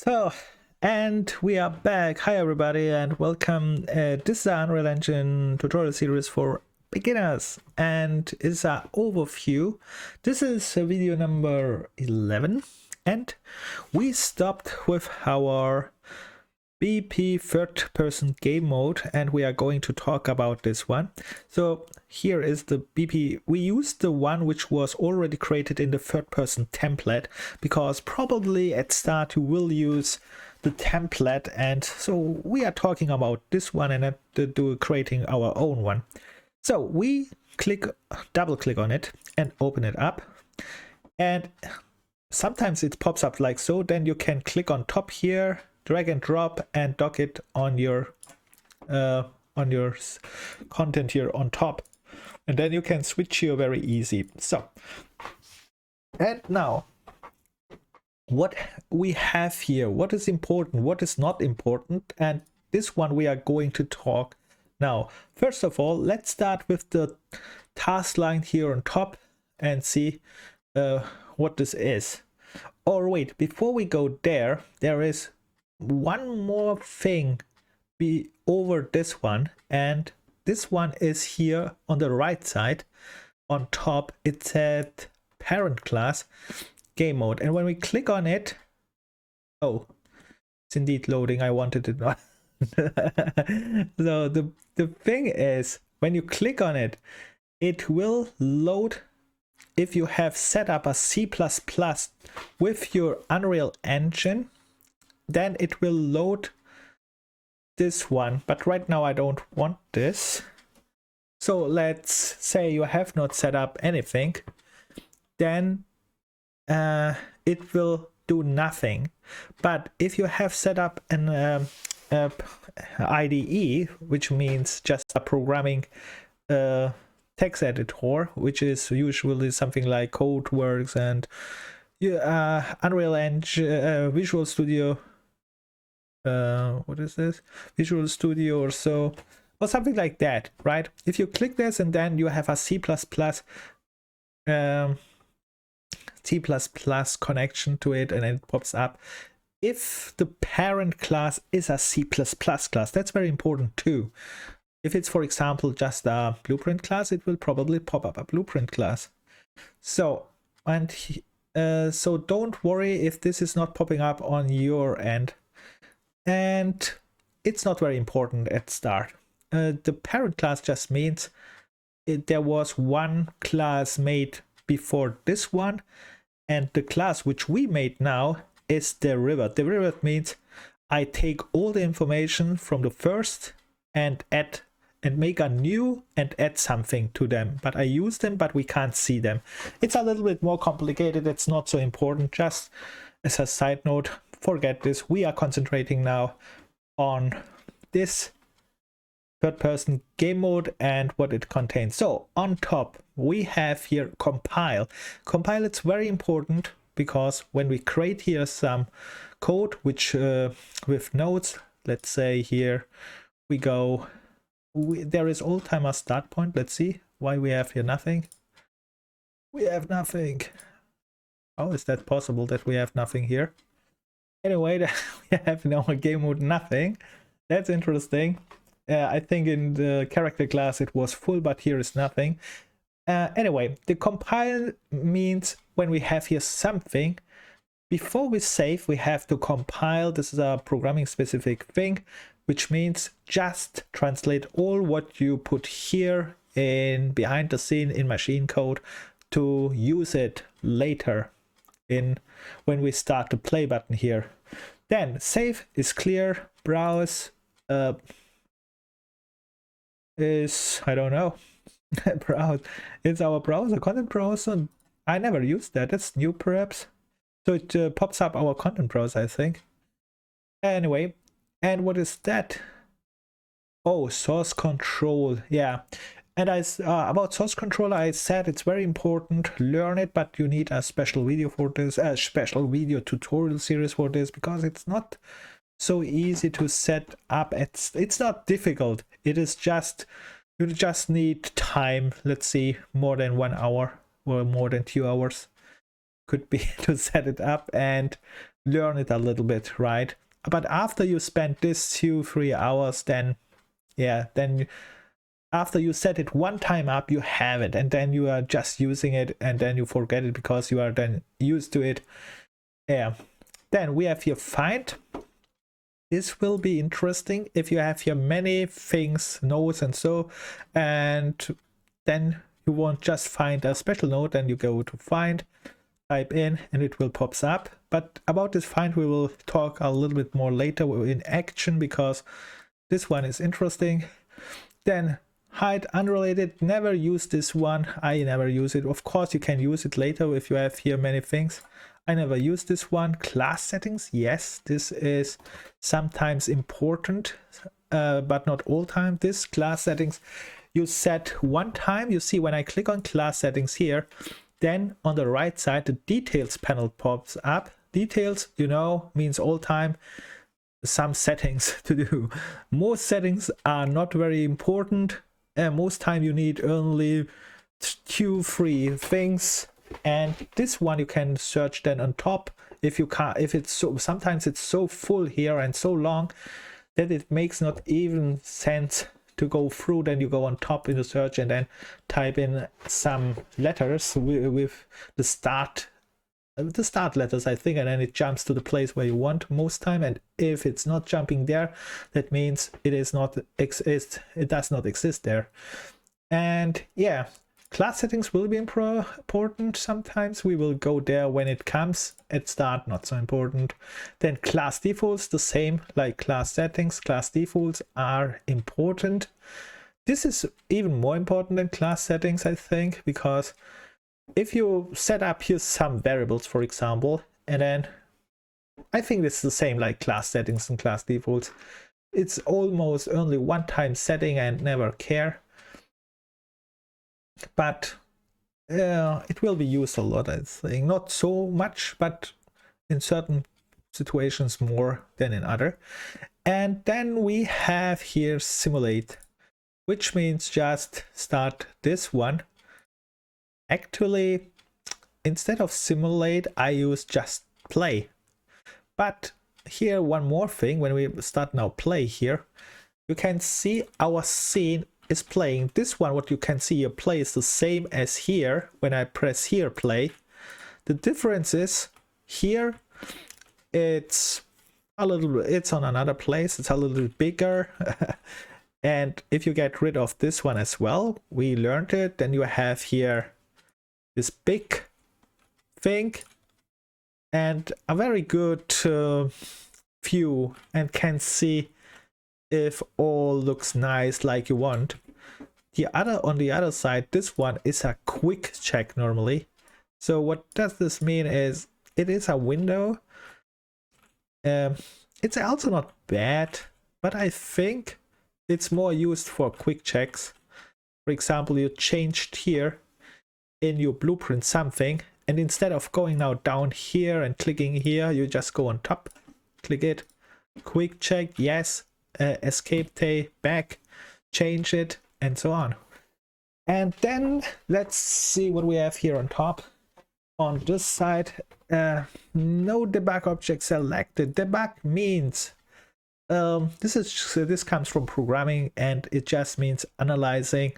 So, and we are back. Hi everybody and welcome. This is an Unreal Engine tutorial series for beginners and it's an overview. This is video number 11 and we stopped with our BP third person game mode and we are going to talk about this one. So here is the BP. We used the one which was already created in the third person template because probably at start you will use the template, and so we are talking about this one and creating our own one. So we double click on it and open it up, and sometimes it pops up like so. Then you can click on top here, drag and drop and dock it on your content here on top, and then you can switch here very easy. So, and now what we have here, what is important, what is not important, and this one we are going to talk now. First of all, let's start with the task line here on top and see what this is. Or wait, before we go there, there is one more thing over this one, and this one is here on the right side on top. It said parent class game mode, and when we click on it, oh, it's indeed loading. I wanted it not. So the thing is, when you click on it, it will load. If you have set up a C++ with your Unreal Engine, then it will load this one, but right now I don't want this. So let's say you have not set up anything, then it will do nothing. But if you have set up an IDE, which means just a programming text editor, which is usually something like CodeWorks and Unreal Engine, Visual Studio, what is this? Visual Studio or so, or something like that, right? If you click this and then you have a C++ connection to it and it pops up. If the parent class is a C++ class, that's very important too. If it's, for example, just a blueprint class, it will probably pop up a blueprint class. So, and so don't worry if this is not popping up on your end. And it's not very important at start. The parent class just means there was one class made before this one, and the class which we made now is derivative. Derivative means I take all the information from the first and add and make a new and add something to them, but I use them but we can't see them. It's a little bit more complicated. It's not so important. Just as a side note, forget this. We are concentrating now on this third person game mode and what it contains. So on top we have here compile. Compile, it's very important because when we create here some code which with nodes, let's say here we go, there is old timer start point. Let's see why we have here nothing. We have nothing. How is that possible that we have nothing here? Anyway, we have in our game mode nothing. That's interesting. I think in the character class it was full, but here is nothing. Anyway, the compile means when we have here something, before we save, we have to compile. This is a programming specific thing, which means just translate all what you put here in behind the scene in machine code to use it later in when we start the play button here. Then save is clear, browse is, I don't know, browse, it's our browser, content browser. I never used that. That's new perhaps. So it pops up our content browser, I think. Anyway, and what is that? Oh, source control. Yeah, and about source control, I said it's very important. Learn it, but you need a special video for this, a special video tutorial series for this, because it's not so easy to set up. It's not difficult. It is just, you just need time. Let's see, more than 1 hour or more than 2 hours could be to set it up, and learn it a little bit, right? But after you spend this 2-3 hours, then yeah, then after you set it one time up, you have it, and then you are just using it, and then you forget it because you are then used to it. Yeah. Then we have here find. This will be interesting if you have here many things, nodes and so, and then you won't just find a special node, then you go to find, type in, and it will pops up. But about this find we will talk a little bit more later in action, because this one is interesting. Then hide unrelated, never use this one. I never use it. Of course you can use it later if you have here many things. I never use this one. Class settings, yes, this is sometimes important, but not all time. This class settings you set one time. You see when I click on class settings here, then on the right side the details panel pops up. Details, you know, means all time some settings to do. Most settings are not very important. Most time you need only 2-3 things, and this one you can search then on top if you can't, if it's so, sometimes it's so full here and so long that it makes not even sense to go through. Then you go on top in the search and then type in some letters with the start letters, I think, and then it jumps to the place where you want most time. And if it's not jumping there, that means it does not exist there. And yeah, class settings will be important. Sometimes we will go there when it comes. At start, not so important. Then class defaults, the same like class settings. Class defaults are important. This is even more important than class settings, I think, because if you set up here some variables, for example, and then I think it's the same like class settings and class defaults. It's almost only one time setting and never care. But it will be used a lot, I think. Not so much, but in certain situations more than in other. And then we have here simulate, which means just start this one. Actually, instead of simulate, I use just play. But here one more thing, when we start now play here, you can see our scene is playing. This one, what you can see here, play is the same as here when I press here play. The difference is here it's a little, it's on another place, it's a little bit bigger. And if you get rid of this one as well, we learned it, then you have here this big thing and a very good view, and can see if all looks nice like you want. On the other side, this one is a quick check normally. So what does this mean is it is a window. It's also not bad, but I think it's more used for quick checks. For example, you changed here in your blueprint something, and instead of going now down here and clicking here, you just go on top, click it, quick check, yes, escape tay, back, change it, and so on. And then let's see what we have here on top. On this side, no debug object selected. Debug means this comes from programming, and it just means analyzing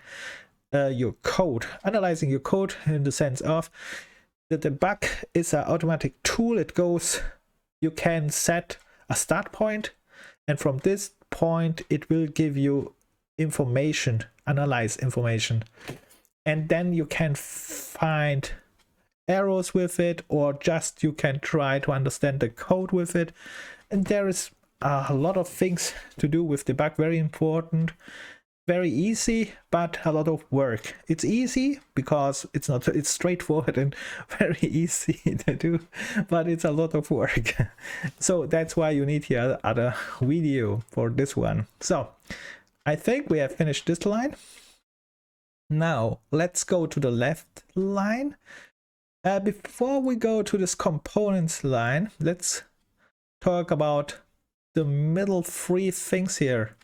your code. Analyzing your code in the sense of the debug is an automatic tool. It goes, you can set a start point, and from this point it will give you information, analyze information, and then you can find errors with it, or just you can try to understand the code with it. And there is a lot of things to do with debug. Very important, very easy, but a lot of work. It's easy because it's straightforward and very easy to do, but it's a lot of work. So that's why you need here other video for this one. So I think we have finished this line. Now let's go to the left line. Before we go to this components line, let's talk about the middle three things here.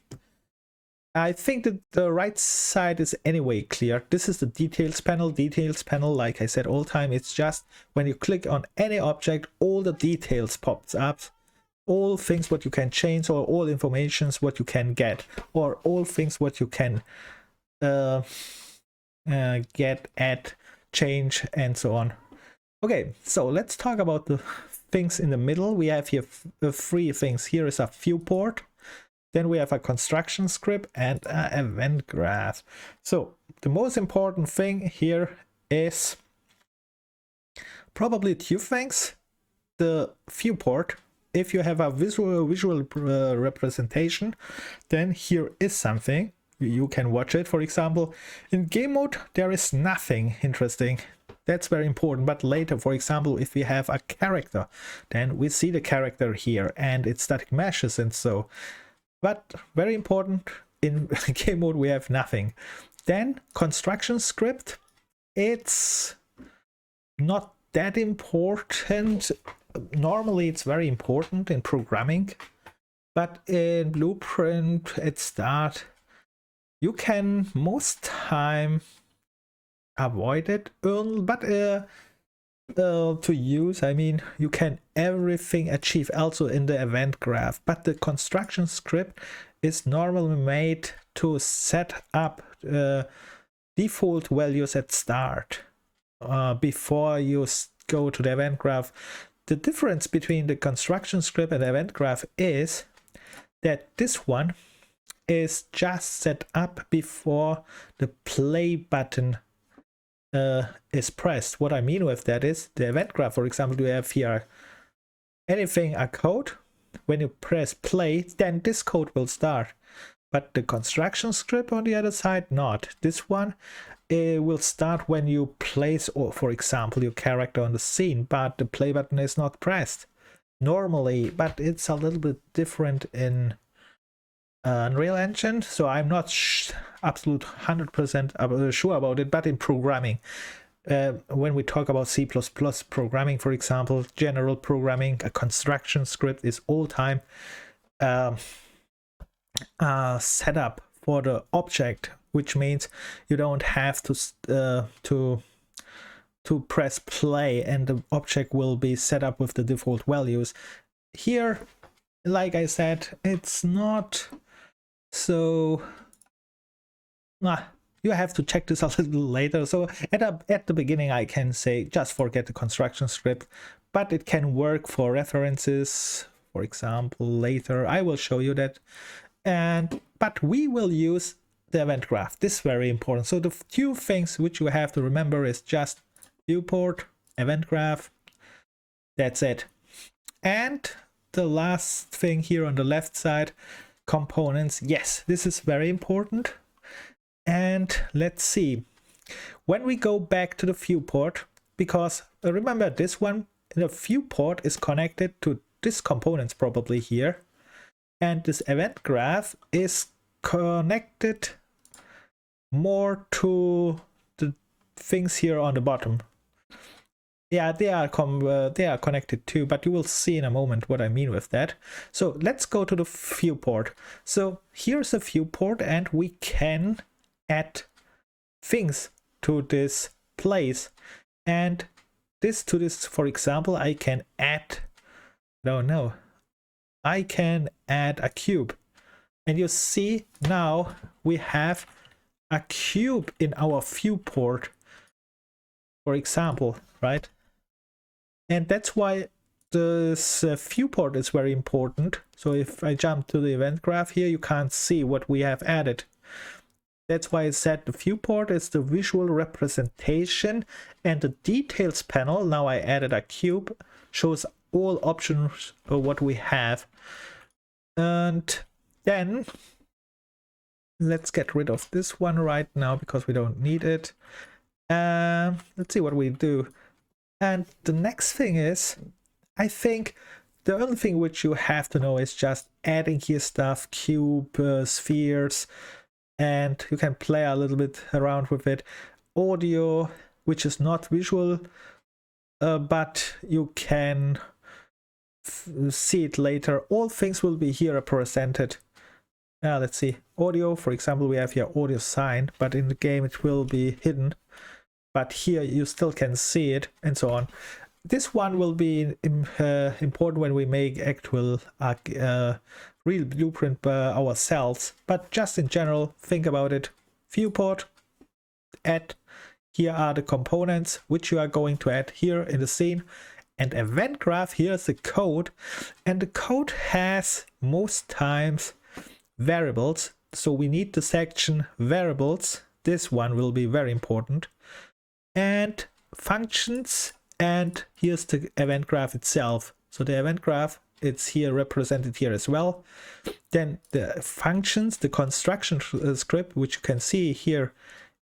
I think that the right side is anyway clear. This is the details panel. Details panel, like I said all the time, it's just when you click on any object, all the details pops up. All things what you can change, or all informations what you can get, or all things what you can get, add, change, and so on. Okay, so let's talk about the things in the middle. We have here three things. Here is a viewport. Then we have a construction script and an event graph. So the most important thing here is probably two things. The viewport. If you have a visual representation, then here is something. You can watch it. For example, in game mode, there is nothing interesting. That's very important. But later, for example, if we have a character, then we see the character here and it's static meshes and so. But very important, in game mode we have nothing. Then construction script, it's not that important. Normally it's very important in programming, but in Blueprint at start you can most time avoid it, but to use, I mean, you can everything achieve also in the event graph, but the construction script is normally made to set up default values at start before you go to the event graph. The difference between the construction script and the event graph is that this one is just set up before the play button is pressed. What I mean with that is the event graph, for example, you have here anything, a code. When you press play, then this code will start. But the construction script on the other side, not. This one will start when you place, or for example, your character on the scene, but the play button is not pressed. Normally, but it's a little bit different in Unreal Engine, so I'm not absolute 100% sure about it, but in programming, when we talk about C++ programming, for example, general programming, a construction script is all time set up for the object, which means you don't have to press play and the object will be set up with the default values. Here, like I said, it's not so you have to check this a little later. So at the beginning I can say just forget the construction script, but it can work for references, for example. Later I will show you that, but we will use the event graph. This is very important. So the few things which you have to remember is just viewport, event graph, that's it. And the last thing here on the left side, components. Yes, this is very important. And let's see, when we go back to the viewport, because remember this one, the viewport is connected to this components probably here, and this event graph is connected more to the things here on the bottom. Yeah, they are connected too, but you will see in a moment what I mean with that. So let's go to the viewport. So here's a viewport and we can add things to this place. And this to this, for example, I can add, I can add a cube. And you see now we have a cube in our viewport, for example, right? And that's why this viewport is very important. So if I jump to the event graph here, you can't see what we have added. That's why I said the viewport is the visual representation, and the details panel, now I added a cube, shows all options of what we have. And then let's get rid of this one right now because we don't need it. Let's see what we do. And the next thing is, I think the only thing which you have to know is just adding here stuff, cube, spheres, and you can play a little bit around with it. Audio, which is not visual, but you can see it later. All things will be here represented. let's see, audio, for example, we have here audio sign, but in the game it will be hidden, but here you still can see it, and so on. This one will be important when we make actual real blueprint ourselves, but just in general, think about it. Viewport, add, here are the components which you are going to add here in the scene, and event graph, here's the code, and the code has most times variables, so we need the section variables. This one will be very important, and functions, and here's the event graph itself. So the event graph, it's here represented here as well. Then the functions, the construction script, which you can see here,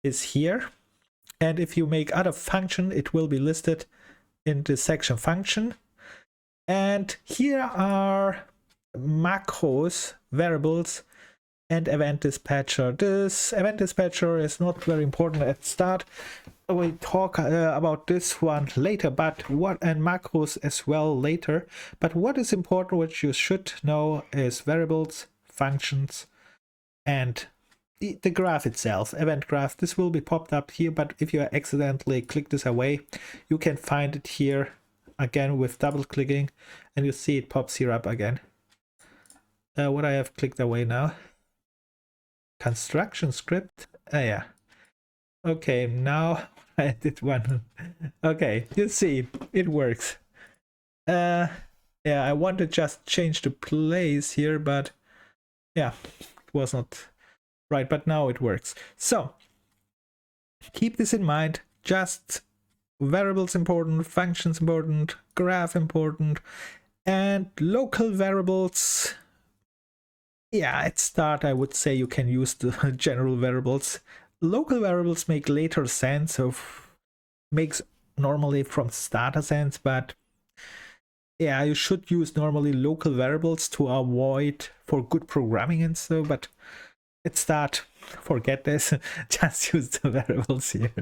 is here, and if you make other function, it will be listed in the section function. And here are macros, variables, and event dispatcher. This event dispatcher is not very important at start. We talk about this one later, but what, and macros as well later. But what is important, what you should know, is variables, functions, and the graph itself, event graph. This will be popped up here, but if you accidentally click this away, you can find it here again with double clicking, and you see it pops here up again. What I have clicked away now. Construction script. Yeah. Okay, now I did one. Okay, you see, it works. Yeah, I want to just change the place here, but yeah, it was not right, but now it works. So keep this in mind. Just variables important, functions important, graph important, and local variables. Yeah, at start I would say you can use the general variables. Local variables make later sense, of makes normally from starter sense, but yeah, you should use normally local variables to avoid for good programming and so, but at start, forget this, just use the variables here.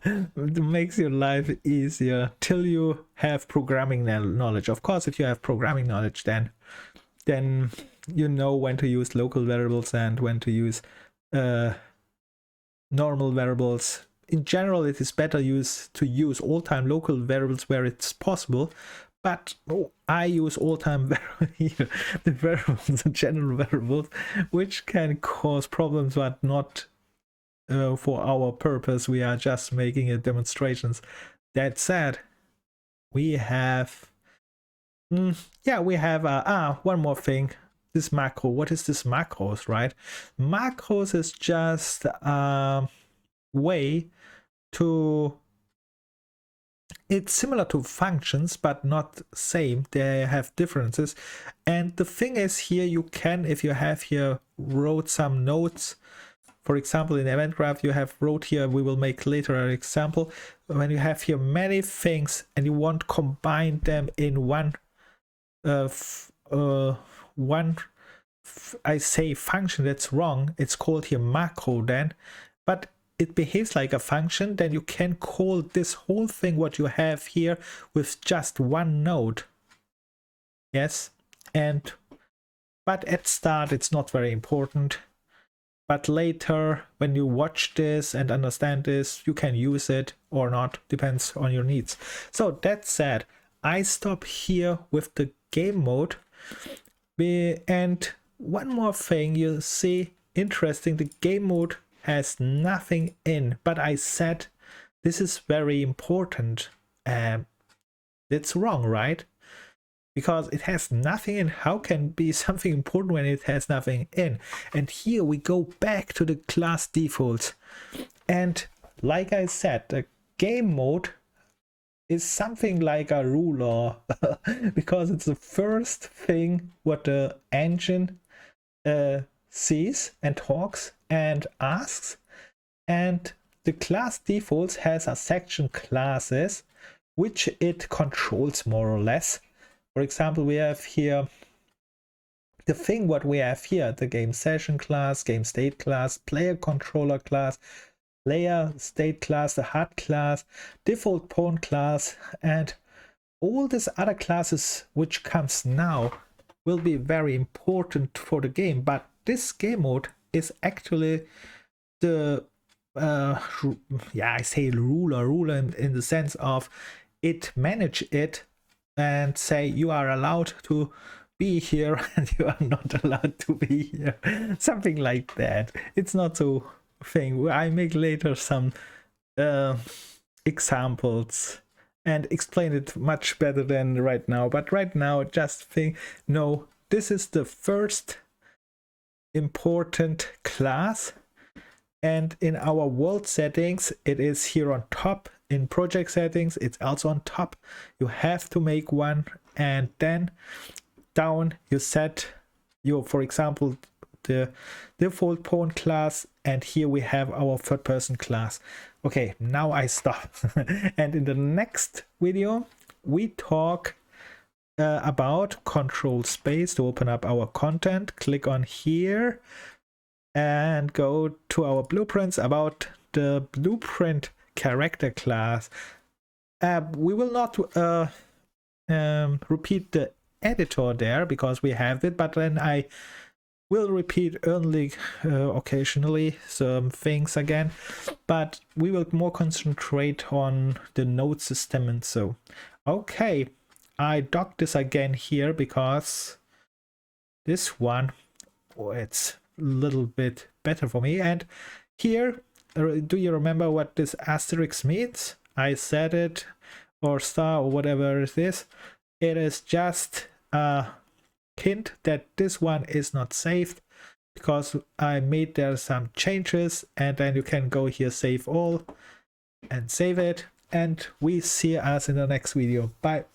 It makes your life easier till you have programming knowledge. Of course, if you have programming knowledge, then you know when to use local variables and when to use normal variables. In general, it is better to use all-time local variables where it's possible, but I use all-time the variables, the general variables, which can cause problems, but not for our purpose. We are just making it demonstrations. That said, we have we have one more thing. This macro. What is this macros, right? Macros is just a way to, it's similar to functions but not same. They have differences, and the thing is here, you can, if you have here wrote some notes, for example in event graph you have wrote here, we will make later an example, when you have here many things and you want to combine them in one I say function, that's wrong, it's called here macro then, but it behaves like a function, then you can call this whole thing what you have here with just one node. Yes, but at start it's not very important, but later when you watch this and understand this, you can use it or not, depends on your needs. So that said, I stop here with the game mode. And one more thing, you see, interesting, the game mode has nothing in, but I said this is very important. That's wrong, right? Because it has nothing in. How can it be something important when it has nothing in? And here we go back to the class defaults, and like I said, the game mode is something like a ruler because it's the first thing what the engine sees and talks and asks, and the class defaults has a section classes which it controls more or less. For example, we have here the thing what we have here, the game session class, game state class, player controller class, player state class, the HUD class, default pawn class, and all these other classes which comes now will be very important for the game, but this game mode is actually the I say ruler in the sense of it manage it and say you are allowed to be here and you are not allowed to be here, something like that. It's not so thing. I make later some examples and explain it much better than right now, but right now just think, no, this is the first important class, and in our world settings it is here on top. In project settings it's also on top. You have to make one, and then down you set your, for example, the default pawn class, and here we have our third person class. Okay, now I stop. And in the next video we talk about control space to open up our content. Click on here and go to our blueprints about the blueprint character class. We will not repeat the editor there because we have it, but then I will repeat only occasionally some things again, but we will more concentrate on the node system and so. Okay, I docked this again here because this one, it's a little bit better for me. And here, do you remember what this asterisk means? I said it, or star, or whatever it is. It is just a hint that this one is not saved because I made there some changes, and then you can go here, save all, and save it. And we see us in the next video. Bye.